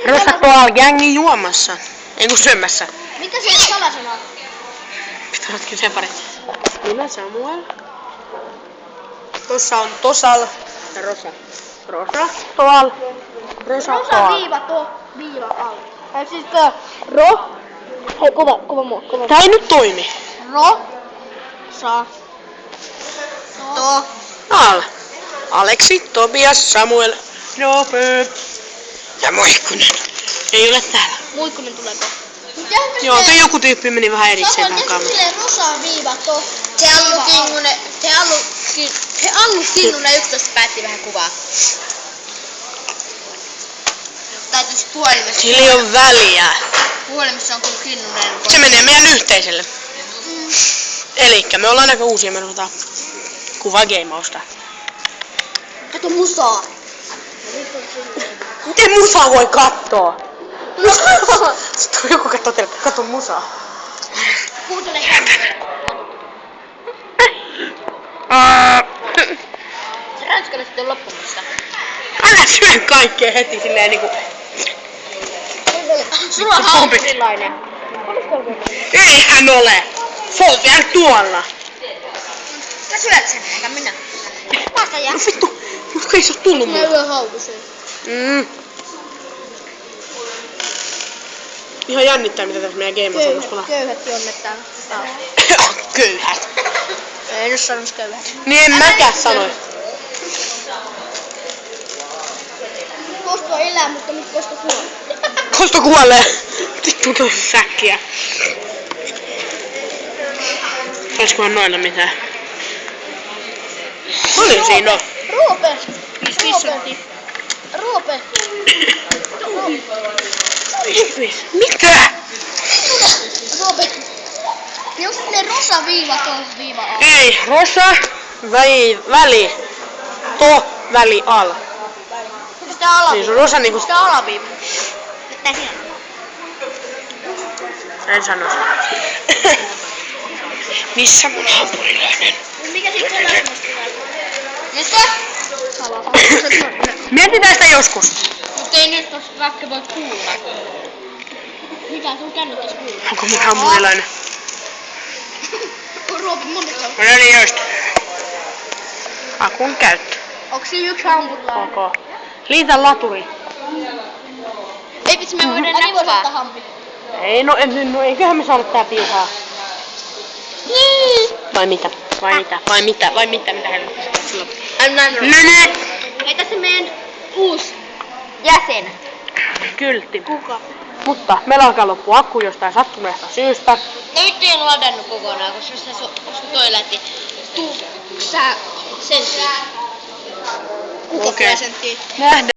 Rosa tuolla gängi juomassa. Ei kun syömässä. Mikä se salasana on? Pitää otkin sen pari. Minä Samuel. Tossa on Tosal ja Rosa. Rosa, Toal. Rosa, Rosa Toal. viiva viiva al. Tai siis ro. Hei kova mua. Tää ei nyt toimi. Ro. Sa. To. Al. Aleksi, Tobias, Samuel, Roope ja Moikkunen. Ei ole täällä. Muikkunen tuleeko? Joo, se joku tyyppi meni vähän erikseen tähän Samuel, kameraan. Rosa viiva to. Se Allu Kinnunen 11 päätti vähän kuvaa. Täytyisi puhelimessa. Sillä ei ole väliä. Puhelimessa on kyllä Kinnunen. Se menee meidän yhteiselle. Elikkä me ollaan aika uusia, me ruvetaan kuvaa geimausta. Kato musaa. Miten musaa voi kattoo? Sitten joku kattoo teille, kato musaa. Kuuntele kännykkä. Se ranskalainen sitten on loppumassa. Älä syö kaikkea heti silleen niinku... Sulla on hampurilainen. Ei hän ole! Se on vielä tuolla. Mä syöt sen, eikä minä. Päästä jää. No vittu, jotka ei se oo tullut Mä mulle. yön haukuseen. Ihan jännittää mitä tässä meidän game-osuudessa on. Köyhät jonnet täällä. Köyhät. Ei nyt sanois köyhät. Niin en mäkään sanoi. Kosto elää, mutta nyt kosto kuolee. Kosto kuolee. Vittu tosi säkkiä. Olisikohan noilla mitään? Paljon siinä on? Roope! 5 senttiä. Roope! Mitä? Roope! Onks ne rosa viiva to viiva a? Ei, Rosa, väli, to, väli, al. Onko tää alaviiva? Niin se on Rosa niinku... Tää alaviiva. Mitä siinä on? En sano sitä. Missä mun hampurilainen? Mikä siitä on lämmästä tulee? Mitä? Mietitään sitä joskus. Mut ei nyt, koska kaikki voi kuulla. Mitä sun kännykkäs kuuluu? Onko mun hampurilainen? On Roope monessa. No niin just. Akun käyttö. Onks siinä yksi hampurilainen? Ok. Liitä laturi. Ei vitsi, me voidaan Ai niin vois ottaa näppää. hampi. Ei, no eiköhän me saada tää piuhaa. Vai mitä? Vai mitä helvettiä sulla? Nene! Ei tässä meidän uusi Jäsen. Kyltti. kuka. Mutta meillä alkaa loppua akku jostain sattuneesta syystä. No nyt ei ole ladannut kokonaan, koska se toi lähti. Sä senttiä. Kuka Okei. senttiä? Nähdään.